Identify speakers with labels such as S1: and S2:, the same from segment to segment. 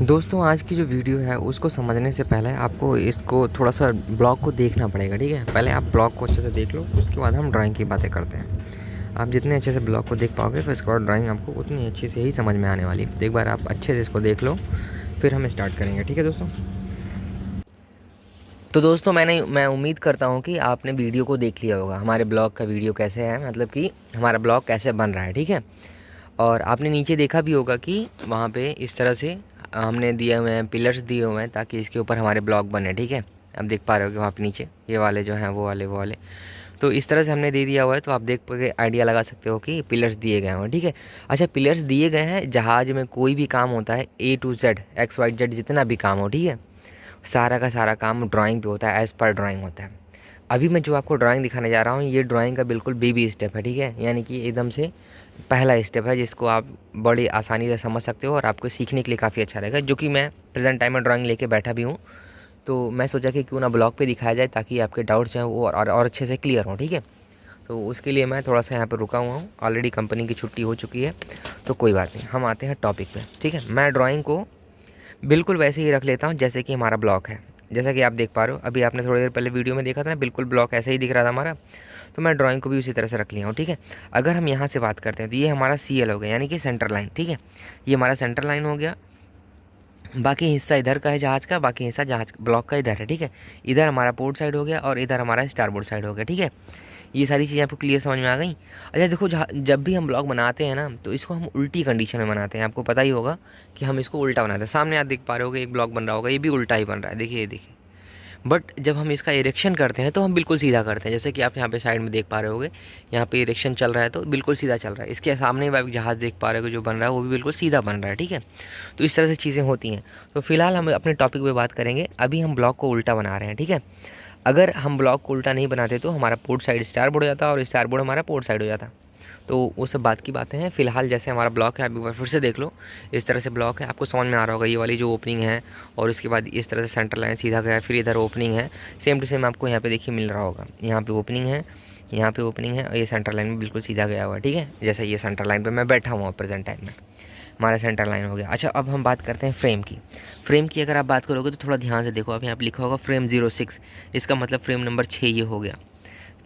S1: दोस्तों आज की जो वीडियो है उसको समझने से पहले आपको इसको थोड़ा सा ब्लॉग को देखना पड़ेगा, ठीक है। पहले आप ब्लॉग को अच्छे से देख लो, उसके बाद हम ड्राइंग की बातें करते हैं। आप जितने अच्छे से ब्लॉग को देख पाओगे फिर इसके बाद ड्राइंग आपको उतनी अच्छे से ही समझ में आने वाली है। तो एक बार आप अच्छे से इसको देख लो, फिर हम स्टार्ट करेंगे, ठीक है दोस्तों। तो दोस्तों मैं उम्मीद करता हूँ कि आपने वीडियो को देख लिया होगा, हमारे ब्लॉग का वीडियो कैसे है, मतलब कि हमारा ब्लॉग कैसे बन रहा है, ठीक है। और आपने नीचे देखा भी होगा कि वहाँ पे इस तरह से हमने दिए हुए हैं, पिलर्स दिए हुए हैं ताकि इसके ऊपर हमारे ब्लॉक बने, ठीक है। अब देख पा रहे हो कि वहाँ पे नीचे ये वाले जो हैं वो वाले तो इस तरह से हमने दे दिया हुआ है। तो आप देख के आइडिया लगा सकते हो कि पिलर्स दिए गए हैं, ठीक है। अच्छा, पिलर्स दिए गए हैं, जहाज़ में कोई भी काम होता है A to Z XYZ जितना भी काम हो, ठीक है, सारा का सारा काम ड्राइंग पे होता है, एज़ पर ड्राइंग होता है। अभी मैं जो आपको ड्राइंग दिखाने जा रहा हूँ ये ड्राइंग का बिल्कुल बेबी स्टेप है, ठीक है। यानी कि एकदम से पहला स्टेप है जिसको आप बड़ी आसानी से समझ सकते हो और आपको सीखने के लिए काफ़ी अच्छा रहेगा। जो कि मैं प्रेजेंट टाइम में ड्राइंग लेके बैठा भी हूँ, तो मैं सोचा कि क्यों ना ब्लॉग पे दिखाया जाए ताकि आपके डाउट्स हैं वो और अच्छे से क्लियर हों, ठीक है। तो उसके लिए मैं थोड़ा सा यहाँ पर रुका हुआ हूँ, ऑलरेडी कंपनी की छुट्टी हो चुकी है, तो कोई बात नहीं, हम आते हैं टॉपिक पे, ठीक है। मैं ड्राइंग को बिल्कुल वैसे ही रख लेता हूँ जैसे कि हमारा ब्लॉक है। जैसा कि आप देख पा रहे हो, अभी आपने थोड़ी देर पहले वीडियो में देखा था ना, बिल्कुल ब्लॉक ऐसे ही दिख रहा था हमारा। तो मैं ड्राइंग को भी उसी तरह से रख लिया हूँ, ठीक है। अगर हम यहाँ से बात करते हैं तो ये हमारा CL हो गया, यानी कि सेंटर लाइन, ठीक है। ये हमारा सेंटर लाइन हो गया। बाकी हिस्सा इधर का है जहाज़ का, बाकी हिस्सा जहाज़ ब्लॉक का इधर है, ठीक है। इधर हमारा पोर्ट साइड हो गया और इधर हमारा स्टारबोर्ड साइड हो गया, ठीक है। ये सारी चीज़ें आपको क्लियर समझ में आ गई। अच्छा देखो, जब भी हम ब्लॉग बनाते हैं ना तो इसको हम उल्टी कंडीशन में बनाते हैं। आपको पता ही होगा कि हम इसको उल्टा बनाते हैं। सामने आप देख पा रहे होगे एक ब्लॉग बन रहा होगा, ये भी उल्टा ही बन रहा है, देखिए ये देखिए। बट जब हम इसका इरेक्शन करते हैं तो हम बिल्कुल सीधा करते हैं, जैसे कि आप यहाँ पे साइड में देख पा रहे होगे, यहाँ पे इरेक्शन चल रहा है तो बिल्कुल सीधा चल रहा है। इसके सामने भी आप जहाज़ देख पा रहे हो जो बन रहा है वो भी बिल्कुल सीधा बन रहा है, ठीक है। तो इस तरह से चीज़ें होती हैं। तो फिलहाल हम अपने टॉपिक पे बात करेंगे। अभी हम ब्लॉक को उल्टा बना रहे हैं, ठीक है। अगर हम ब्लॉक को उल्टा नहीं बनाते तो हमारा पोर्ट साइड स्टार बोर्ड हो जाता और स्टार बोर्ड हमारा पोर्ट साइड हो जाता। तो वो सब बात की बातें हैं। फ़िलहाल जैसे हमारा ब्लॉक है, आप एक बार फिर से देख लो, इस तरह से ब्लॉक है, आपको समझ में आ रहा होगा। ये वाली जो ओपनिंग है और इसके बाद इस तरह से सेंटर लाइन सीधा गया, फिर इधर ओपनिंग है, सेम टू सेम आपको यहाँ पे देखिए मिल रहा होगा। यहाँ पे ओपनिंग है, यहाँ पे ओपनिंग है और ये सेंटर लाइन में बिल्कुल सीधा गया हुआ है, ठीक है। जैसे ये सेंटर लाइन पर मैं बैठा हुआ प्रेजेंट टाइम में, हमारा सेंटर लाइन हो गया। अच्छा, अब हम बात करते हैं फ्रेम की। फ्रेम की अगर आप बात करोगे तो थोड़ा ध्यान से देखो, आप यहाँ पे लिखा होगा फ्रेम 06, इसका मतलब फ्रेम नंबर 6 ये हो गया।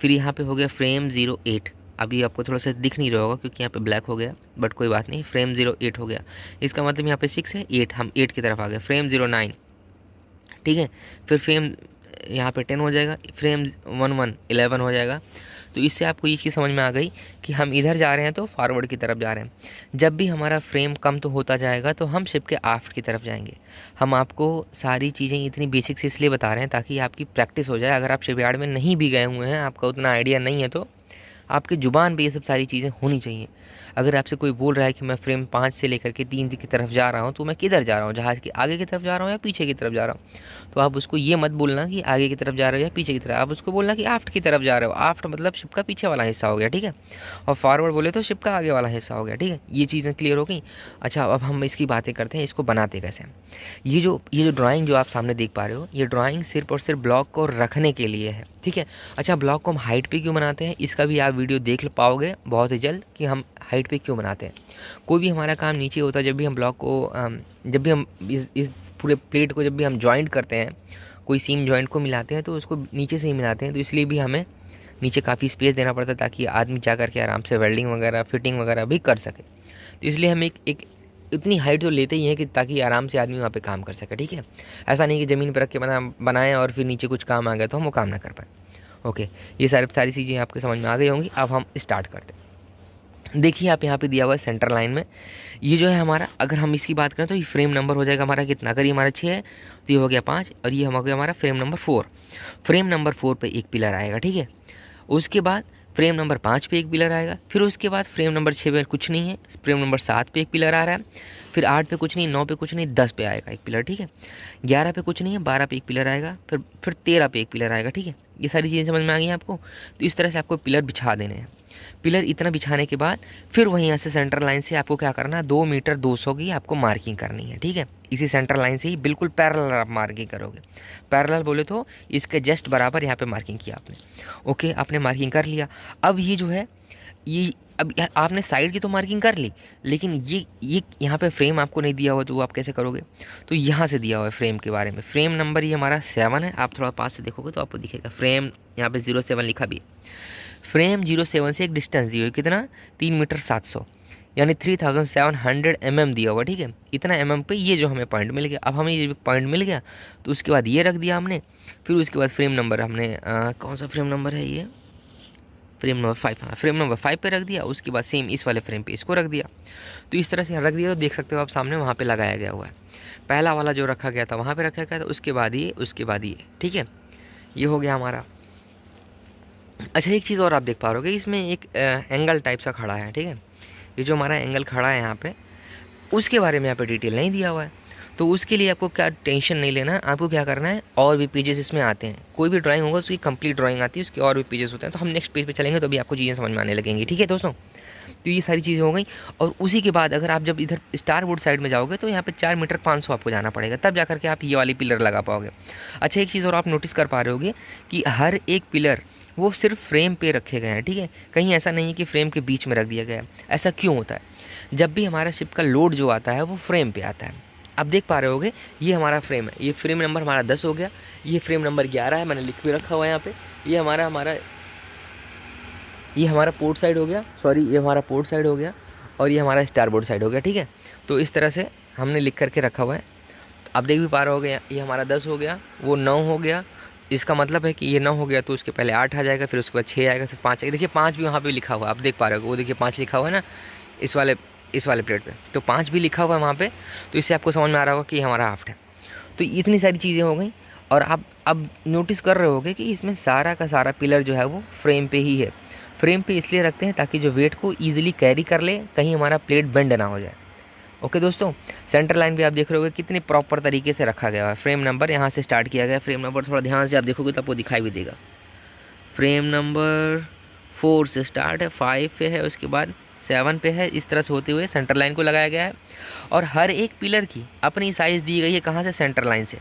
S1: फिर यहाँ पे हो गया फ्रेम 08, अभी आपको थोड़ा सा दिख नहीं रहा होगा क्योंकि यहाँ पे ब्लैक हो गया, बट कोई बात नहीं, फ्रेम 08 हो गया। इसका मतलब यहाँ पे 6 है, 8, हम 8 की तरफ आ गए। फ्रेम 09, ठीक है। फिर फ्रेम यहाँ पे 10 हो जाएगा, फ्रेम 11 हो जाएगा। तो इससे आपको ये चीज़ समझ में आ गई कि हम इधर जा रहे हैं तो फॉरवर्ड की तरफ जा रहे हैं। जब भी हमारा फ्रेम कम तो होता जाएगा तो हम शिप के आफ्ट की तरफ जाएंगे। हम आपको सारी चीज़ें इतनी बेसिक्स इसलिए बता रहे हैं ताकि आपकी प्रैक्टिस हो जाए। अगर आप शिपयार्ड में नहीं भी गए हुए हैं, आपका उतना आइडिया नहीं है, तो आपकी ज़ुबान पे ये सब सारी चीज़ें होनी चाहिए। अगर आपसे कोई बोल रहा है कि मैं फ्रेम 5 से लेकर के 3 की तरफ जा रहा हूँ, तो मैं किधर जा रहा हूँ, जहाज़ के आगे की तरफ जा रहा हूँ या पीछे की तरफ जा रहा हूँ, तो आप उसको ये मत बोलना कि आगे की तरफ जा रहे हो या पीछे की तरफ, आप उसको बोलना कि आफ्ट की तरफ जा रहे हो। आफ्ट मतलब शिप का पीछे वाला हिस्सा हो गया, ठीक है। और फॉरवर्ड बोले तो शिप का आगे वाला हिस्सा हो गया, ठीक है। ये चीज़ें क्लियर हो गई। अच्छा, अब हम इसकी बातें करते हैं, इसको बनाते कैसे हैं। ये जो ड्राइंग जो आप सामने देख पा रहे हो, ये ड्राइंग सिर्फ और सिर्फ ब्लॉक को रखने के लिए है, ठीक है। अच्छा, ब्लॉक को हम हाइट पे क्यों बनाते हैं, इसका भी आप वीडियो देख पाओगे बहुत ही जल्द कि हम हाइट पे क्यों बनाते हैं। कोई भी हमारा काम नीचे होता है, जब भी हम ब्लॉक को जब भी हम इस पूरे प्लेट को जब भी हम जॉइंट करते हैं, कोई सीम जॉइंट को मिलाते हैं तो उसको नीचे से ही मिलाते हैं। तो इसलिए भी हमें नीचे काफ़ी स्पेस देना पड़ता है ताकि आदमी जा कर के आराम से वेल्डिंग वगैरह फिटिंग वगैरह भी कर सके। तो इसलिए हम एक इतनी हाइट तो लेते ही हैं कि ताकि आराम से आदमी वहाँ पे काम कर सके, ठीक है। ऐसा नहीं कि ज़मीन पर रख के बनाएं और फिर नीचे कुछ काम आ गया तो हम वो काम ना कर पाएँ। ओके, ये सारी चीज़ें आपके समझ में आ गई होंगी। अब हम स्टार्ट करते हैं। देखिए, आप यहाँ पे दिया हुआ है सेंटर लाइन में, ये जो है हमारा, अगर हम इसकी बात करें तो ये फ्रेम नंबर हो जाएगा हमारा कितना, अगर ये हमारा 6 है तो ये हो गया 5 और ये हो गया हमारा फ्रेम नंबर 4। फ्रेम नंबर 4 पे एक पिलर आएगा, ठीक है। उसके बाद फ्रेम नंबर 5 पे एक पिलर आएगा। फिर उसके बाद फ्रेम नंबर 6 पे कुछ नहीं है, फ्रेम नंबर 7 पे एक पिलर आ रहा है। फिर 8 पे कुछ नहीं, 9 पे कुछ नहीं, 10 पे आएगा एक पिलर, ठीक है। 11 पे कुछ नहीं है, 12 पे एक पिलर आएगा, फिर 13 पे एक पिलर आएगा, ठीक है। ये सारी चीज़ें समझ में आ गई हैं आपको। तो इस तरह से आपको पिलर बिछा देने हैं। पिलर इतना बिछाने के बाद फिर वहीं यहाँ से सेंटर लाइन से आपको क्या करना है, 2 मीटर 200 की आपको मार्किंग करनी है, ठीक है। इसी सेंटर लाइन से ही बिल्कुल पैरेलल आप मार्किंग करोगे। पैरेलल बोले तो इसके जस्ट बराबर यहाँ पे मार्किंग किया आपने। ओके, आपने मार्किंग कर लिया। अब ये जो है ये अब आपने साइड की तो मार्किंग कर ली, लेकिन ये यहाँ पे फ्रेम आपको नहीं दिया हुआ, तो वो आप कैसे करोगे? तो यहाँ से दिया हुआ है फ्रेम के बारे में। फ्रेम नंबर ये हमारा 7 है, आप थोड़ा पास से देखोगे तो आपको दिखेगा फ्रेम यहाँ पे 07 लिखा भी है। फ्रेम 07 से एक डिस्टेंस दी हुई, कितना? 3 मीटर 700, यानी 3700 mm दिया हुआ, ठीक है। इतना mm पे ये जो हमें पॉइंट मिल गया। अब हमें ये पॉइंट मिल गया तो उसके बाद ये रख दिया हमने, फिर उसके बाद फ्रेम नंबर हमने कौन सा फ्रेम नंबर है ये? फ्रेम नंबर 5, हाँ फ्रेम नंबर 5 पे रख दिया। उसके बाद सेम इस वाले फ्रेम पे इसको रख दिया। तो इस तरह से रख दिया, तो देख सकते हो आप सामने वहाँ पे लगाया गया हुआ है। पहला वाला जो रखा गया था वहाँ पे रखा गया था, उसके बाद ये, उसके बाद ये, ठीक है। ये हो गया हमारा। अच्छा, एक चीज़ और आप देख पा रहे हो, इसमें एक एंगल टाइप सा खड़ा है, ठीक है। ये जो हमारा एंगल खड़ा है यहाँ पे, उसके बारे में यहाँ पे डिटेल नहीं दिया हुआ है। तो उसके लिए आपको क्या टेंशन नहीं लेना है, आपको क्या करना है, और भी पेजेस इसमें आते हैं। कोई भी ड्राइंग होगा उसकी कंप्लीट ड्राइंग आती है, उसके और भी पेजेस होते हैं। तो हम नेक्स्ट पेज पे चलेंगे तो अभी आपको चीज़ें समझ में आने लगेंगी, ठीक है दोस्तों। तो ये सारी चीज़ें हो गई। और उसी के बाद अगर आप जब इधर स्टार बोर्ड साइड में जाओगे तो यहाँ पे 4 मीटर 500 आपको जाना पड़ेगा, तब जा करके आप ये वाली पिलर लगा पाओगे। अच्छा, एक चीज़ और आप नोटिस कर पा रहे होगे कि हर एक पिलर वो सिर्फ फ्रेम पे रखे गए हैं, ठीक है। कहीं ऐसा नहीं है कि फ्रेम के बीच में रख दिया गया है। ऐसा क्यों होता है? जब भी हमारा शिप का लोड जो आता है वो फ्रेम पे आता है। आप देख पा रहे होगे ये हमारा फ्रेम है, ये फ्रेम नंबर हमारा 10 हो गया, ये फ्रेम नंबर 11 है, मैंने लिख भी रखा हुआ है यहाँ पे। ये हमारा पोर्ट साइड हो गया, सॉरी ये हमारा पोर्ट साइड हो गया, और ये हमारा स्टार बोर्ड साइड हो गया, ठीक है। तो इस तरह से हमने लिख करके रखा हुआ है। आप देख भी पा रहे होगे, ये हमारा 10 हो गया, वो 9 हो गया। इसका मतलब है कि ये 9 हो गया तो उसके पहले 8 आ जाएगा, फिर उसके बाद 6 आएगा, फिर 5 आएगा। देखिए 5 भी वहाँ पे लिखा हुआ है, आप देख पा रहे हो, वो देखिए 5 लिखा हुआ है ना इस वाले प्लेट पे, तो 5 भी लिखा हुआ है वहाँ पे। तो इससे आपको समझ में आ रहा होगा कि हमारा हाफ्ट है। तो इतनी सारी चीज़ें हो गई। और आप अब नोटिस कर रहे होगे कि इसमें सारा का सारा पिलर जो है वो फ्रेम पे ही है। फ्रेम पे इसलिए रखते हैं ताकि जो वेट को ईजिली कैरी कर ले, कहीं हमारा प्लेट बेंड ना हो जाए। ओके दोस्तों, सेंटर लाइन भी आप देख रहे होगे कितनी प्रॉपर तरीके से रखा गया है। फ्रेम नंबर यहाँ से स्टार्ट किया गया है। फ्रेम नंबर थोड़ा ध्यान से आप देखोगे तो आपको दिखाई भी देगा। फ्रेम नंबर 4 से स्टार्ट है, 5 पे है, उसके बाद 7 पे है। इस तरह से होते हुए सेंटर लाइन को लगाया गया है। और हर एक पिलर की अपनी साइज़ दी गई है, कहाँ से? सेंटर लाइन से।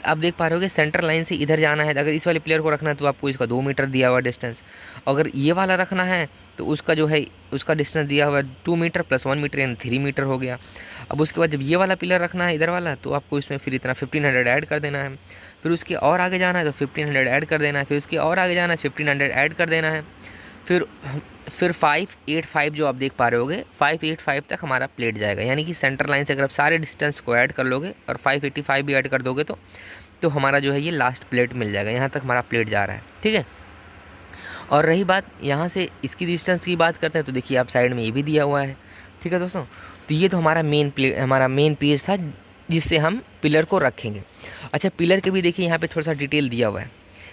S1: आप देख पा रहे होगे सेंटर लाइन से इधर जाना है, अगर इस वाले प्लेयर को रखना है तो आपको इसका 2 मीटर दिया हुआ डिस्टेंस। अगर ये वाला रखना है तो उसका जो है उसका डिस्टेंस दिया हुआ है 2 मीटर प्लस 1 मीटर, यानी 3 मीटर हो गया। अब उसके बाद जब ये वाला पिलर रखना है इधर वाला, तो आपको इसमें फिर इतना 1500 ऐड कर देना है। फिर उसके और आगे जाना है तो 1500 ऐड कर देना है। फिर उसके और आगे जाना है 1500 ऐड कर देना है। फिर 585 जो आप देख पा रहे होगे, 585 तक हमारा प्लेट जाएगा। यानी कि सेंटर लाइन से अगर आप सारे डिस्टेंस को ऐड कर लोगे और 585 भी ऐड कर दोगे तो हमारा जो है ये लास्ट प्लेट मिल जाएगा। यहाँ तक हमारा प्लेट जा रहा है, ठीक है। और रही बात यहाँ से इसकी डिस्टेंस की बात करते हैं तो देखिए आप साइड में ये भी दिया हुआ है, ठीक है दोस्तों। तो ये तो हमारा मेन पेज था जिससे हम पिलर को रखेंगे। अच्छा, पिलर के भी देखिए यहाँ पे थोड़ा सा डिटेल दिया हुआ है।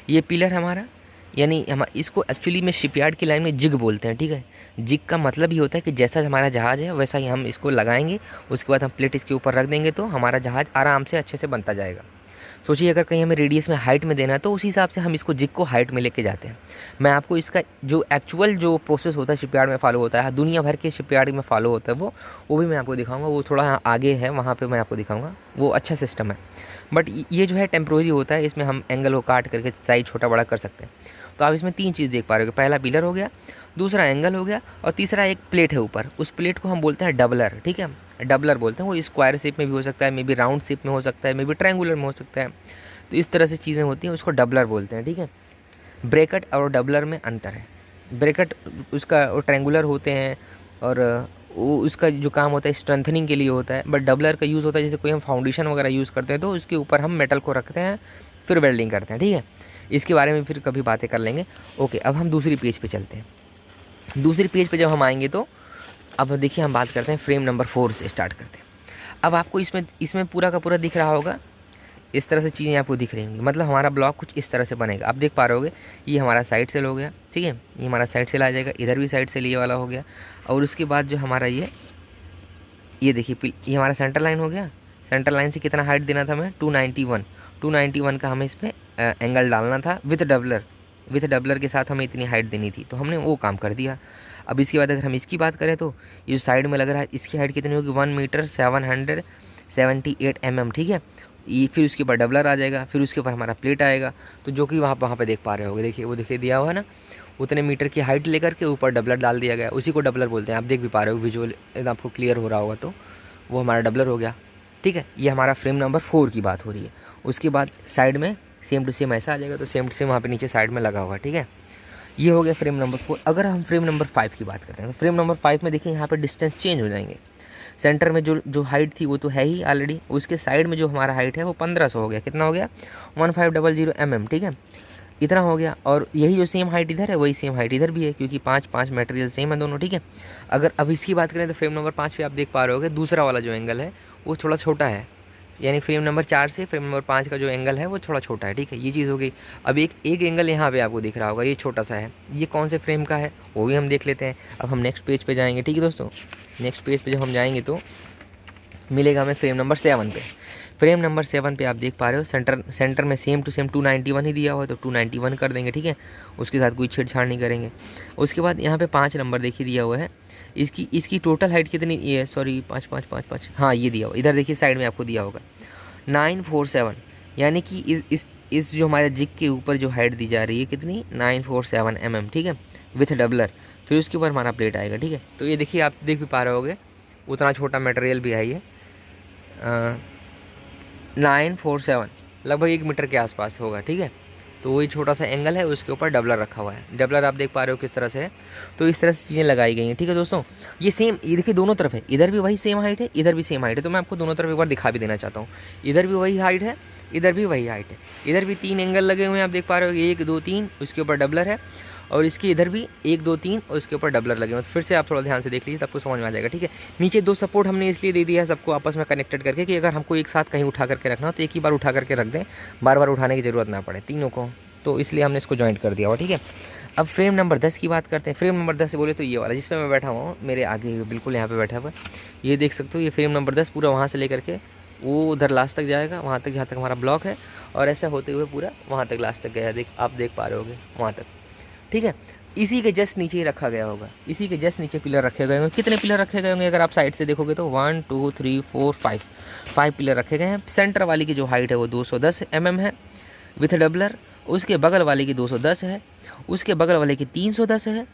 S1: ये पिलर हमारा, यानी हम इसको एक्चुअली में शिपयार्ड की लाइन में जिग बोलते हैं, ठीक है। जिग का मतलब ही होता है कि जैसा हमारा जहाज़ है वैसा ही हम इसको लगाएंगे, उसके बाद हम प्लेट इसके ऊपर रख देंगे तो हमारा जहाज़ आराम से अच्छे से बनता जाएगा। सोचिए अगर कहीं हमें रेडियस में हाइट में देना है तो उसी हिसाब से हम इसको जिग को हाइट में लेके जाते हैं। मैं आपको इसका जो एक्चुअल जो प्रोसेस होता है शिपयार्ड में फॉलो होता है, दुनिया भर के शिपयार्ड में फॉलो होता है, वो भी मैं आपको दिखाऊंगा। वो थोड़ा आगे है, वहाँ पे मैं आपको दिखाऊंगा, वो अच्छा सिस्टम है। बट ये जो है टेम्प्रोरी होता है, इसमें हम एंगल को काट करके साइज छोटा बड़ा कर सकते हैं। तो आप इसमें 3 चीज़ देख पा रहे हो, पहला पिलर हो गया, दूसरा एंगल हो गया, और तीसरा एक प्लेट है ऊपर। उस प्लेट को हम बोलते हैं डबलर, ठीक है, डबलर बोलते हैं। वो स्क्वायर शेप में भी हो सकता है, मे बी राउंड शेप में हो सकता है, मे बी ट्रायंगुलर में हो सकता है। तो इस तरह से चीज़ें होती हैं, उसको डबलर बोलते हैं, ठीक है। ब्रैकेट और डबलर में अंतर है। ब्रैकेट उसका ट्रायंगुलर होते हैं और वो उसका जो काम होता है स्ट्रेंथनिंग के लिए होता है, बट डबलर का यूज़ होता है जैसे कोई हम फाउंडेशन वगैरह यूज़ करते हैं तो उसके ऊपर हम मेटल को रखते हैं, फिर वेल्डिंग करते हैं, ठीक है। इसके बारे में फिर कभी बातें कर लेंगे। ओके, अब हम दूसरी पेज पे चलते हैं। दूसरी पेज पे जब हम आएंगे तो अब देखिए हम बात करते हैं फ्रेम नंबर 4 से स्टार्ट करते हैं। अब आपको इसमें पूरा का पूरा दिख रहा होगा, इस तरह से चीज़ें आपको दिख रही होंगी। मतलब हमारा ब्लॉक कुछ इस तरह से बनेगा। आप देख पा रहे होगे ये हमारा साइड सेल हो गया, ठीक है, ये हमारा साइड सेल आ जाएगा, इधर भी साइड सेल ये वाला हो गया। और उसके बाद जो हमारा ये देखिए ये हमारा सेंटर लाइन हो गया। सेंटर लाइन से कितना हाइट देना था हमें? 291 का हमें इस पर एंगल डालना था विथ डबलर के साथ हमें इतनी हाइट देनी थी, तो हमने वो काम कर दिया। अब इसके बाद अगर हम इसकी बात करें तो ये जो साइड में लग रहा है इसकी हाइट कितनी होगी? 1 मीटर 778 mm, ठीक है। ये फिर उसके ऊपर डबलर आ जाएगा, फिर उसके ऊपर हमारा प्लेट आएगा। तो जो कि वहाँ पे देख पा रहे होगे, देखिए वो देखिए दिया हुआ है ना, उतने मीटर की हाइट लेकर के ऊपर डबलर डाल दिया गया, उसी को डबलर बोलते हैं। आप देख भी पा रहे हो, विजुअल आपको क्लियर हो रहा होगा, तो वो हमारा डबलर हो गया। ठीक है, ये हमारा फ्रेम नंबर 4 की बात हो रही है। उसके बाद साइड में सेम टू सेम ऐसा आ जाएगा, तो सेम टू सेम वहाँ पे नीचे साइड में लगा हुआ। ठीक है, ये हो गया फ्रेम नंबर 4। अगर हम फ्रेम नंबर 5 की बात करते हैं, तो फ्रेम नंबर 5 में देखिए यहाँ पे डिस्टेंस चेंज हो जाएंगे। सेंटर में जो हाइट थी वो तो है ही ऑलरेडी, उसके साइड में जो हमारा हाइट है वो 1500 हो गया। कितना हो गया? 1500 mm। ठीक है, इतना हो गया। और यही जो सेम हाइट इधर है वही सेम हाइट इधर भी है, क्योंकि 5 मटेरियल सेम है दोनों। ठीक है, अगर अब इसकी बात करें तो फ्रेम नंबर 5 पे आप देख पा रहे होगे दूसरा वाला जो एंगल है वो थोड़ा छोटा है, यानी फ्रेम नंबर 4 से फ्रेम नंबर 5 का जो एंगल है वो थोड़ा छोटा है। ठीक है, ये चीज़ हो गई। अब एक एंगल यहाँ पे आपको दिख रहा होगा, ये छोटा सा है, ये कौन से फ्रेम का है वो भी हम देख लेते हैं। अब हम नेक्स्ट पेज पे जाएंगे। ठीक है दोस्तों, नेक्स्ट पेज पे जब हम जाएंगे तो मिलेगा हमें फ्रेम नंबर 7 पे। फ्रेम नंबर 7 पे आप देख पा रहे हो सेंटर में सेम टू सेम 291 ही दिया हुआ है, तो 291 कर देंगे। ठीक है, उसके साथ कोई छेड़छाड़ नहीं करेंगे। उसके बाद यहाँ पे 5 नंबर देखिए दिया हुआ है, इसकी टोटल हाइट कितनी ये, सॉरी 5, हाँ ये दिया हुआ, इधर देखिए साइड में आपको दिया होगा 947, यानी कि इस जो हमारे जिग के ऊपर जो हाइट दी जा रही है कितनी, 947 mm। ठीक है, विथ डबलर, फिर उसके ऊपर हमारा प्लेट आएगा। ठीक है, तो ये देखिए आप देख भी पा रहे होगे उतना छोटा मटेरियल भी है ये, 947 लगभग 1 मीटर के आसपास होगा। ठीक है, तो वही छोटा सा एंगल है, उसके ऊपर डबलर रखा हुआ है। डबलर आप देख पा रहे हो किस तरह से है, तो इस तरह से चीज़ें लगाई गई हैं। ठीक है दोस्तों, ये सेम, ये देखिए दोनों तरफ है, इधर भी वही सेम हाइट है, इधर भी सेम हाइट है। तो मैं आपको दोनों तरफ एक बार दिखा भी देना चाहता हूँ, इधर भी वही हाइट है, इधर भी वही हाइट है। इधर भी 3 एंगल लगे हुए हैं, आप देख पा रहे हो 1 2 3, उसके ऊपर डबलर है, और इसके इधर भी 1 2 3 और उसके ऊपर डबलर लगे हुए हैं। फिर से आप थोड़ा ध्यान से देख लीजिए, तब आपको समझ में आ जाएगा। ठीक है, नीचे 2 सपोर्ट हमने इसलिए दे दिया है सबको आपस में कनेक्टेड करके, कि अगर हमको एक साथ कहीं उठा करके रखना हो तो एक ही बार उठा करके रख दें, बार बार उठाने की ज़रूरत ना पड़े तीनों को, तो इसलिए हमने इसको जॉइंट कर दिया हुआ। ठीक है, अब फ्रेम नंबर 10 की बात करते हैं। फ्रेम नंबर 10 से बोले तो ये वाला जिस पे मैं बैठा हुआ हूँ, मेरे आगे बिल्कुल यहाँ पे बैठा हुआ, ये देख सकते हो, ये फ्रेम नंबर 10 पूरा वहाँ से लेकर के वो उधर लास्ट तक जाएगा, वहाँ तक जहाँ तक हमारा ब्लॉक है, और ऐसा होते हुए पूरा वहाँ तक लास्ट तक गया, आप देख पा रहे होगे वहाँ तक। ठीक है, इसी के जस्ट नीचे ही रखा गया होगा, इसी के जस्ट नीचे पिलर रखे गए होंगे। कितने पिलर रखे गए होंगे अगर आप साइड से देखोगे तो 1 2 3 4 5 पिलर रखे गए हैं। सेंटर वाली की जो हाइट है वो 210 mm है विथ डबलर, उसके बगल वाले की 210 है, उसके बगल वाले की 310 है,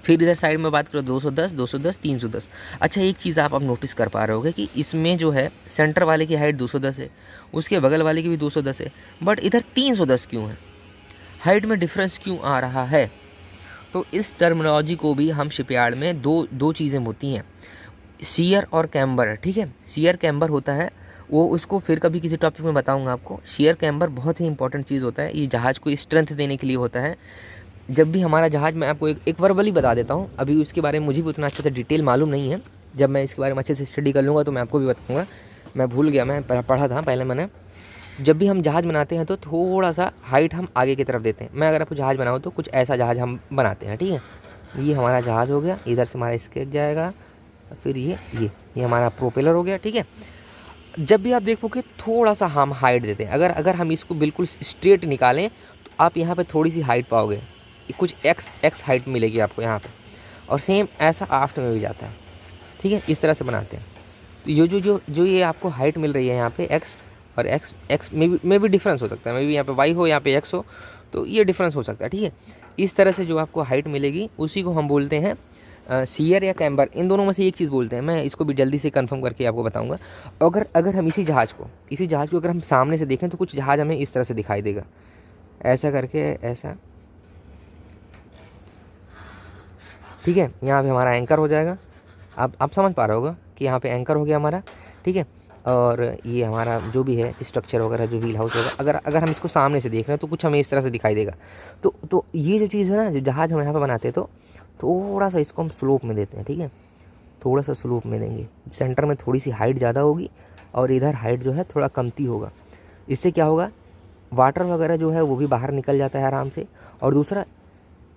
S1: फिर इधर साइड में बात करो 210 210 310। अच्छा, एक चीज़ आप अब नोटिस कर पा रहे होगे कि इसमें जो है सेंटर वाले की हाइट 210 है, उसके बगल वाले की भी 210 है, बट इधर 310 क्यों है, हाइट में डिफरेंस क्यों आ रहा है? तो इस टर्मिनोलॉजी को भी हम शिपयार्ड में दो चीज़ें होती हैं, शियर और कैम्बर। ठीक है, शियर कैम्बर होता है वो, उसको फिर कभी किसी टॉपिक में बताऊंगा आपको। शियर कैम्बर बहुत ही इंपॉर्टेंट चीज़ होता है, ये जहाज़ को स्ट्रेंथ देने के लिए होता है। जब भी हमारा जहाज़, मैं आपको एक वर्बली बता देता हूँ, अभी उसके बारे में मुझे भी उतना अच्छे से डिटेल मालूम नहीं है, जब मैं इसके बारे में अच्छे से स्टडी कर लूँगा तो मैं आपको भी बताऊँगा। मैं भूल गया, मैं पढ़ा था पहले मैंने। जब भी हम जहाज़ बनाते हैं तो थोड़ा सा हाइट हम आगे की तरफ देते हैं। मैं अगर आपको जहाज़ बनाऊँ तो कुछ ऐसा जहाज़ हम बनाते हैं। ठीक है, ये हमारा जहाज़ हो गया, इधर से हमारा स्केच जाएगा, फिर ये हमारा प्रोपेलर हो गया। ठीक है, जब भी आप देखोगे थोड़ा सा हम हाइट देते हैं। अगर हम इसको बिल्कुल स्ट्रेट निकालें तो आप यहाँ पे थोड़ी सी हाइट पाओगे, कुछ एक्स हाइट मिलेगी आपको यहाँ पे, और सेम ऐसा आफ्ट में भी जाता है। ठीक है, इस तरह से बनाते हैं। तो ये जो ये आपको हाइट मिल रही है यहाँ पे एक्स, और एक्स में भी डिफरेंस हो सकता है, मे भी यहाँ पे वाई हो, यहाँ पे एक्स हो, तो ये डिफरेंस हो सकता है। ठीक है, इस तरह से जो आपको हाइट मिलेगी उसी को हम बोलते हैं शियर या कैम्बर। इन दोनों में से एक चीज़ बोलते हैं, मैं इसको भी जल्दी से कंफर्म करके आपको बताऊंगा। अगर हम इसी जहाज़ को अगर हम सामने से देखें तो कुछ जहाज़ हमें इस तरह से दिखाई देगा, ऐसा करके, ऐसा। ठीक है, यहाँ पे हमारा एंकर हो जाएगा, आप समझ पा रहे होगा कि यहाँ पे एंकर हो गया हमारा। ठीक है, और ये हमारा जो भी है स्ट्रक्चर वगैरह, जो व्हील हाउस होगा, अगर हम इसको सामने से देख रहे हैं तो कुछ हमें इस तरह से दिखाई देगा। तो ये जो चीज़ है ना, जो जहाज़ हम यहाँ पे बनाते हैं, तो थोड़ा सा इसको हम स्लोप में देते हैं। ठीक है, थोड़ा सा स्लोप में देंगे, सेंटर में थोड़ी सी हाइट ज़्यादा होगी और इधर हाइट जो है थोड़ा कमती होगा। इससे क्या होगा, वाटर वगैरह जो है वो भी बाहर निकल जाता है आराम से। और दूसरा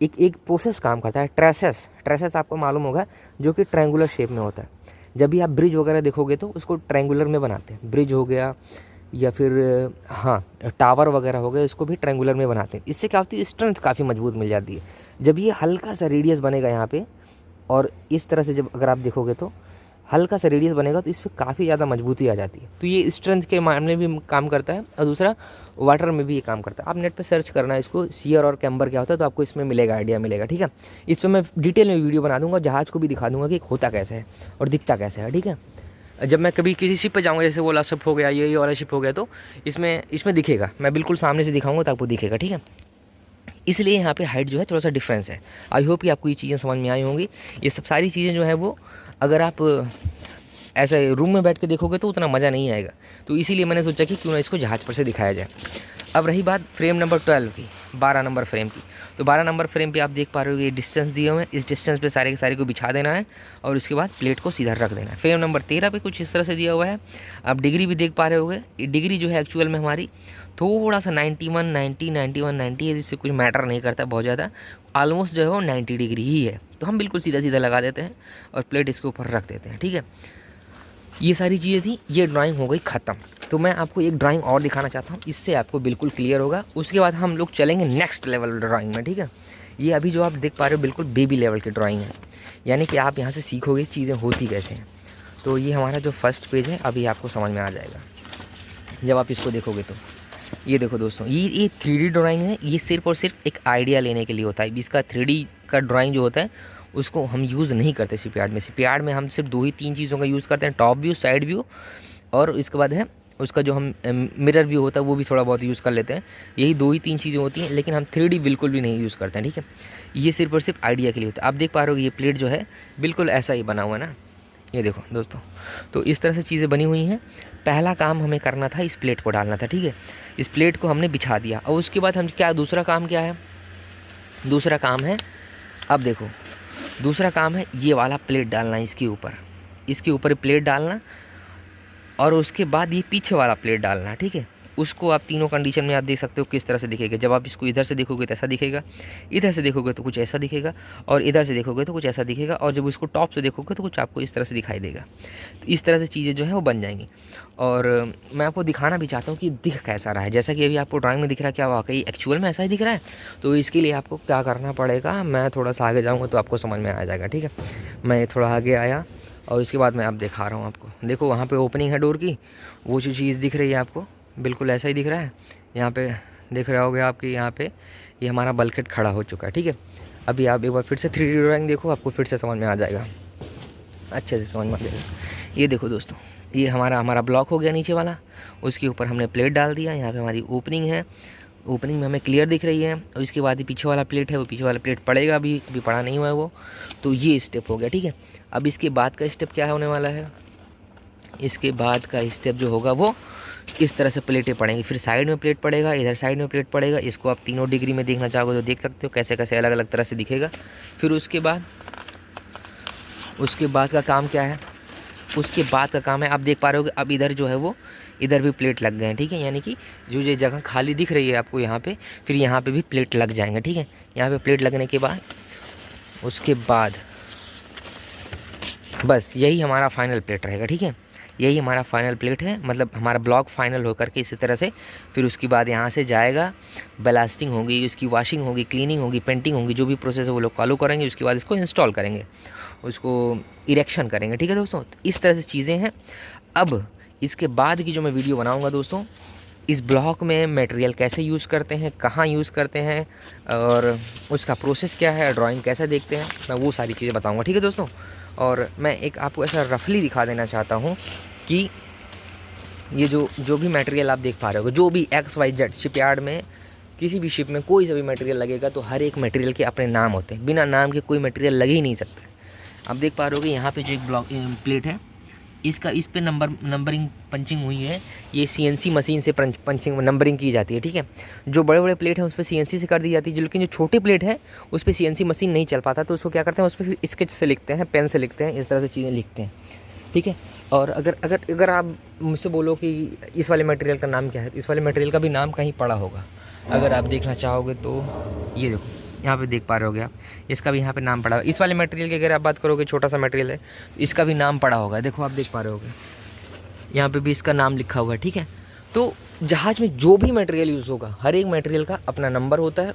S1: एक प्रोसेस काम करता है, ट्रेसेस आपको मालूम होगा, जो कि ट्रायंगुलर शेप में होता है। जब भी आप ब्रिज वगैरह देखोगे तो उसको ट्रायंगुलर में बनाते हैं, ब्रिज हो गया या फिर हाँ टावर वगैरह हो गए, इसको भी ट्रायंगुलर में बनाते हैं। इससे क्या होती है, स्ट्रेंथ काफ़ी मजबूत मिल जाती है। जब ये हल्का सा रेडियस बनेगा यहाँ पे, और इस तरह से जब अगर आप देखोगे तो हल्का सा रेडियस बनेगा तो इस पर काफ़ी ज़्यादा मजबूती आ जाती है। तो ये स्ट्रेंथ के मामले में भी काम करता है और दूसरा वाटर में भी ये काम करता है। आप नेट पे सर्च करना है इसको शियर और कैम्बर क्या होता है, तो आपको इसमें मिलेगा, आइडिया मिलेगा, ठीक है। इस पर मैं डिटेल में वीडियो बना दूंगा, जहाज़ को भी दिखा दूंगा कि होता कैसे है और दिखता कैसे है, ठीक है। जब मैं कभी किसी शिप पे जाऊँगा, जैसे वो वाला शिप हो गया, ये वाला शिप हो गया, तो इसमें दिखेगा, मैं बिल्कुल सामने से दिखाऊंगा तो आपको दिखेगा, ठीक है। इसलिए यहाँ पे हाइट जो है थोड़ा सा डिफरेंस है। आई होप कि आपको ये चीज़ें समझ में आई होंगी। ये सब सारी चीज़ें जो है वो अगर आप ऐसे रूम में बैठ के देखोगे तो उतना मज़ा नहीं आएगा, तो इसीलिए मैंने सोचा कि क्यों ना इसको जहाज़ पर से दिखाया जाए। अब रही बात फ्रेम नंबर 12 की, 12 नंबर फ्रेम की, तो 12 नंबर फ्रेम पे आप देख पा रहे हो ये डिस्टेंस दिए हुए हैं, इस डिस्टेंस पे सारे के सारे को बिछा देना है और उसके बाद प्लेट को सीधा रख देना है। फ्रेम नंबर 13 पे कुछ इस तरह से दिया हुआ है। आप डिग्री भी देख पा रहे होगे, ये डिग्री जो है एक्चुअल में हमारी थोड़ा सा 91, 90, 91, 90 है, जिससे कुछ मैटर नहीं करता बहुत ज़्यादा, ऑलमोस्ट जो है वो 90 डिग्री ही है। तो हम बिल्कुल सीधा सीधा लगा देते हैं और प्लेट इसके ऊपर रख देते हैं, ठीक है। ये सारी चीज़ें थी, ये ड्राइंग हो गई ख़त्म। तो मैं आपको एक ड्राइंग और दिखाना चाहता हूँ, इससे आपको बिल्कुल क्लियर होगा। उसके बाद हम लोग चलेंगे नेक्स्ट लेवल ड्राइंग में, ठीक है। ये अभी जो आप देख पा रहे हो बिल्कुल बेबी लेवल की ड्राइंग है, यानी कि आप यहाँ से सीखोगे चीज़ें होती कैसे हैं। तो ये हमारा जो फर्स्ट पेज है अभी आपको समझ में आ जाएगा जब आप इसको देखोगे। तो ये देखो दोस्तों, ये 3D ड्राइंग है। ये सिर्फ और सिर्फ एक आइडिया लेने के लिए होता है। इसका 3D का ड्राइंग जो होता है उसको हम यूज़ नहीं करते शिपयार्ड में। शिपयार्ड में हम सिर्फ 2 ही 3 चीज़ों का यूज़ करते हैं, टॉप व्यू, साइड व्यू, और इसके बाद है उसका जो हम मिरर व्यू होता है वो भी थोड़ा बहुत यूज़ कर लेते हैं। यही 2 ही 3 चीज़ें होती हैं, लेकिन हम 3D बिल्कुल भी नहीं यूज़ करते हैं, ठीक है। ये सिर्फ और सिर्फ आइडिया के लिए होता है। आप देख पा रहे हो ये प्लेट जो है बिल्कुल ऐसा ही बना हुआ है ना, ये देखो दोस्तों। तो इस तरह से चीज़ें बनी हुई हैं। पहला काम हमें करना था, इस प्लेट को डालना था, ठीक है। इस प्लेट को हमने बिछा दिया और उसके बाद हम दूसरा काम क्या है, दूसरा काम है, अब देखो दूसरा काम है ये वाला प्लेट डालना, इसके ऊपर प्लेट डालना और उसके बाद ये पीछे वाला प्लेट डालना, ठीक है। उसको आप तीनों कंडीशन में आप देख सकते हो किस तरह से दिखेगा। जब आप इसको इधर से देखोगे तो ऐसा दिखेगा, इधर से देखोगे तो कुछ ऐसा दिखेगा, और इधर से देखोगे तो कुछ ऐसा दिखेगा, और जब इसको टॉप से देखोगे तो कुछ आपको इस तरह से दिखाई देगा। तो इस तरह से चीज़ें जो है वो बन जाएंगी। और मैं आपको दिखाना भी चाहता हूँ कि दिख कैसा रहा है। जैसा कि अभी आपको ड्राइंग में दिख रहा है, क्या वाकई एक्चुअल में ऐसा ही दिख रहा है। तो इसके लिए आपको क्या करना पड़ेगा, मैं थोड़ा सा आगे जाऊँगा तो आपको समझ में आ जाएगा, ठीक है। मैं थोड़ा आगे आया और इसके बाद मैं आप दिखा रहा हूँ आपको। देखो वहाँ पे ओपनिंग है डोर की, वो जो चीज़ दिख रही है आपको बिल्कुल ऐसा ही दिख रहा है। यहाँ पे दिख रहा होगा आपके, यहाँ पे ये हमारा बल्कहेड खड़ा हो चुका है, ठीक है। अभी आप एक बार फिर से 3D ड्राइंग देखो, आपको फिर से समझ में आ जाएगा, अच्छे से समझ में आ जाएगा। ये देखो दोस्तों, ये हमारा ब्लॉक हो गया नीचे वाला, उसके ऊपर हमने प्लेट डाल दिया। यहाँ पे हमारी ओपनिंग है, ओपनिंग में हमें क्लियर दिख रही है, और इसके बाद ये पीछे वाला प्लेट है, वो पीछे वाला प्लेट पड़ेगा, अभी पड़ा नहीं हुआ है वो। तो ये स्टेप हो गया, ठीक है। अब इसके बाद का स्टेप क्या होने वाला है, इसके बाद का स्टेप जो होगा वो इस तरह से प्लेटें पड़ेंगी, फिर साइड में प्लेट पड़ेगा, इधर साइड में प्लेट पड़ेगा। इसको आप तीनों डिग्री में देखना चाहोगे तो देख सकते हो कैसे कैसे अलग अलग तरह से दिखेगा। फिर उसके बाद का काम क्या है, उसके बाद का काम है, आप देख पा रहे हो कि अब इधर जो है वो इधर भी प्लेट लग गए हैं, ठीक है। यानी कि जो ये जगह खाली दिख रही है आपको यहाँ पे, फिर यहाँ पे भी प्लेट लग जाएंगे, ठीक है। यहाँ पे प्लेट लगने के बाद उसके बाद बस यही हमारा फाइनल प्लेट रहेगा, ठीक है। यही हमारा फाइनल प्लेट है, मतलब हमारा ब्लॉक फाइनल होकर के इसी तरह से फिर उसके बाद यहाँ से जाएगा, ब्लास्टिंग होगी, उसकी वॉशिंग होगी, क्लीनिंग होगी, पेंटिंग होगी, जो भी प्रोसेस है वो लोग फॉलो करेंगे। उसके बाद इसको इंस्टॉल करेंगे, उसको इरेक्शन करेंगे, ठीक है दोस्तों। तो इस तरह से चीज़ें हैं। अब इसके बाद की जो मैं वीडियो बनाऊँगा दोस्तों, इस ब्लॉक में मटेरियल कैसे यूज़ करते हैं, कहाँ यूज़ करते हैं, और उसका प्रोसेस क्या है, ड्राइंग कैसे देखते हैं, मैं वो सारी चीज़ें बताऊँगा, ठीक है दोस्तों। और मैं एक आपको ऐसा रफली दिखा देना चाहता हूँ कि ये जो भी मटेरियल आप देख पा रहे हो, जो भी XYZ शिपयार्ड में, किसी भी शिप में कोई सा भी मटेरियल लगेगा तो हर एक मटेरियल के अपने नाम होते हैं। बिना नाम के कोई मटेरियल लग ही नहीं सकता। आप देख पा रहे हो कि यहाँ पे जो एक ब्लॉक प्लेट है, इस पे नंबरिंग पंचिंग हुई है। ये CNC मशीन से पंचिंग नंबरिंग की जाती है, ठीक है। जो बड़े बड़े प्लेट हैं उस पर CNC से कर दी जाती है, लेकिन जो छोटे प्लेट है उस पर CNC मशीन नहीं चल पाता, तो उसको क्या करते हैं, उस पर स्केच से लिखते हैं, पेन से लिखते हैं, इस तरह से चीज़ें लिखते हैं, ठीक है। और अगर आप मुझसे बोलो कि इस वाले मटेरियल का नाम क्या है, तो इस वाले मटेरियल का भी नाम कहीं पड़ा होगा, अगर आप देखना चाहोगे तो। ये देखो यहाँ पे देख पा रहे होगे आप, इसका भी यहाँ पे नाम पड़ा है। इस वाले मटेरियल की अगर आप बात करोगे, छोटा सा मटेरियल है, इसका भी नाम पड़ा होगा, देखो आप देख पा रहे होगे यहाँ पे भी इसका नाम लिखा हुआ है, ठीक है। तो जहाज़ में जो भी मटेरियल यूज़ होगा, हर एक मटेरियल का अपना नंबर होता है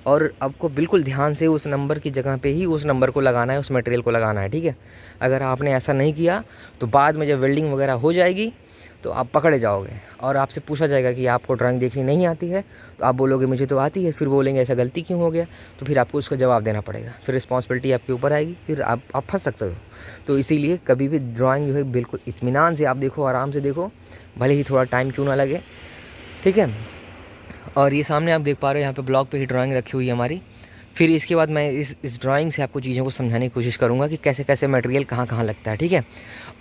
S1: और आपको बिल्कुल ध्यान से उस नंबर की जगह पे ही उस नंबर को लगाना है, उस मटेरियल को लगाना है, ठीक है। अगर आपने ऐसा नहीं किया तो बाद में जब वेल्डिंग वगैरह हो जाएगी तो आप पकड़े जाओगे और आपसे पूछा जाएगा कि आपको ड्राइंग देखनी नहीं आती है, तो आप बोलोगे मुझे तो आती है, फिर बोलेंगे ऐसा गलती क्यों हो गया, तो फिर आपको उसका जवाब देना पड़ेगा, फिर रिस्पॉन्सिबिलिटी आपके ऊपर आएगी, फिर आप फंस सकते हो। तो इसीलिए कभी भी ड्राइंग जो है बिल्कुल इत्मीनान से आप देखो, आराम से देखो, भले ही थोड़ा टाइम क्यों ना लगे, ठीक है। और ये सामने आप देख पा रहे हो, यहाँ पे ब्लॉक पे ही ड्राइंग रखी हुई है हमारी। फिर इसके बाद मैं इस ड्राइंग से आपको चीज़ों को समझाने की कोशिश करूँगा कि कैसे कैसे मटेरियल कहाँ कहाँ लगता है, ठीक है।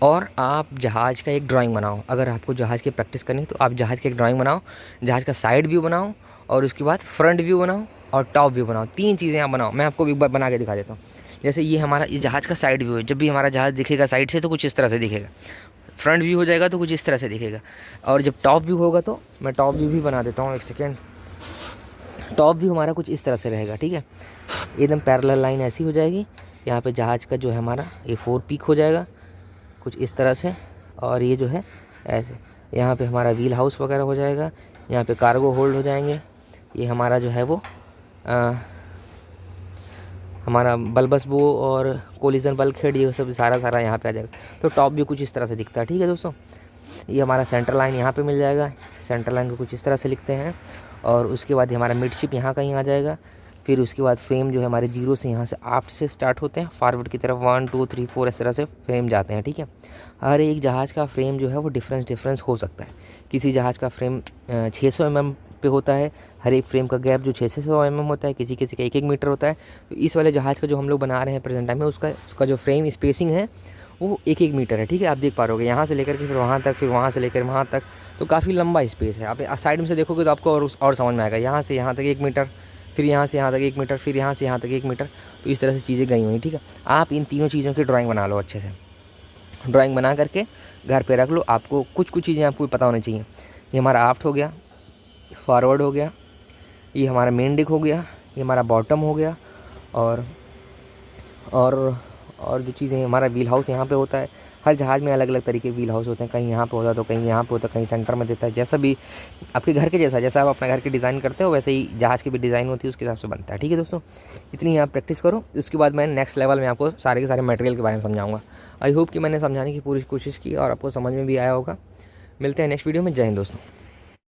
S1: और आप जहाज़ का एक ड्राइंग बनाओ, अगर आपको जहाज़ की प्रैक्टिस करनी है तो आप जहाज़ की एक ड्राइंग बनाओ, जहाज़ का साइड व्यू बनाओ और उसके बाद फ्रंट व्यू बनाओ और टॉप व्यू बनाओ, 3 चीज़ें आप बनाओ। मैं आपको एक बार बना के दिखा देता हूँ। जैसे ये हमारा ये जहाज़ का साइड व्यू है, जब भी हमारा जहाज़ दिखेगा साइड से तो कुछ इस तरह से दिखेगा, फ्रंट व्यू हो जाएगा तो कुछ इस तरह से दिखेगा, और जब टॉप व्यू होगा तो मैं टॉप व्यू भी बना देता हूँ, एक सेकेंड। टॉप व्यू हमारा कुछ इस तरह से रहेगा, ठीक है। एकदम पैरेलल लाइन ऐसी हो जाएगी, यहाँ पे जहाज़ का जो है हमारा ये 4 पीक हो जाएगा कुछ इस तरह से, और ये जो है ऐसे, यहाँ पे हमारा व्हील हाउस वगैरह हो जाएगा, यहाँ पे कार्गो होल्ड हो जाएंगे, ये हमारा जो है वो हमारा बल्बस बो और कोलिजन बल्कहेड ये सब सारा यहाँ पे आ जाएगा। तो टॉप भी कुछ इस तरह से दिखता है, ठीक है दोस्तों। ये हमारा सेंटर लाइन यहाँ पे मिल जाएगा, सेंटर लाइन को कुछ इस तरह से लिखते हैं, और उसके बाद हमारा मिडशिप यहाँ कहीं आ जाएगा। फिर उसके बाद फ्रेम जो है हमारे जीरो से यहाँ से आफ्ट से स्टार्ट होते हैं, फॉरवर्ड की तरफ 1 2 3 4 इस तरह से फ्रेम जाते हैं, ठीक है। हर एक जहाज़ का फ्रेम जो है वो डिफरेंस हो सकता है। किसी जहाज़ का फ्रेम 600 mm पे होता है, हर एक फ्रेम का गैप जो 600 mm होता है, किसी किसी का 1 मीटर होता है। तो इस वाले जहाज़ का जो हम लोग बना रहे हैं प्रेजेंट टाइम में, उसका जो फ्रेम स्पेसिंग है वो 1 मीटर है, ठीक है। आप देख पा रहे हो यहाँ से लेकर के फिर वहाँ तक, फिर वहाँ से लेकर वहाँ तक, तो काफ़ी लंबा स्पेस है। आप साइड में से देखोगे तो आपको और समझ में आएगा, यहाँ से यहाँ तक 1 मीटर, फिर यहाँ से यहाँ तक 1 मीटर, फिर यहाँ से यहाँ तक 1 मीटर, तो इस तरह से चीज़ें गई हुई, ठीक है। आप इन तीनों चीज़ों की ड्राइंग बना लो अच्छे से, ड्राइंग बना करके घर पे रख लो। आपको कुछ चीज़ें आपको पता होनी चाहिए। ये हमारा आफ्ट हो गया, फॉरवर्ड हो गया, ये हमारा मेन डिक हो गया, ये हमारा बॉटम हो गया, और जो चीज़ें हमारा व्हील हाउस यहाँ पे होता है। हर जहाज़ में अलग अलग तरीके के व्हील हाउस होते हैं, कहीं यहाँ पे होता है तो कहीं यहाँ पे होता है, कहीं सेंटर में देता है, जैसा भी आपके घर के जैसा आप अपने घर की डिज़ाइन करते हो वैसे ही जहाज़ की भी डिज़ाइन होती है, उसके हिसाब से बनता है, ठीक है दोस्तों। इतनी आप प्रैक्टिस करो, उसके बाद मैं नेक्स्ट लेवल में आपको सारे के सारे मटेरियल के बारे में समझाऊंगा। आई होप कि मैंने समझाने की पूरी कोशिश की और आपको समझ में भी आया होगा। मिलते हैं नेक्स्ट वीडियो में। जय हिंद दोस्तों।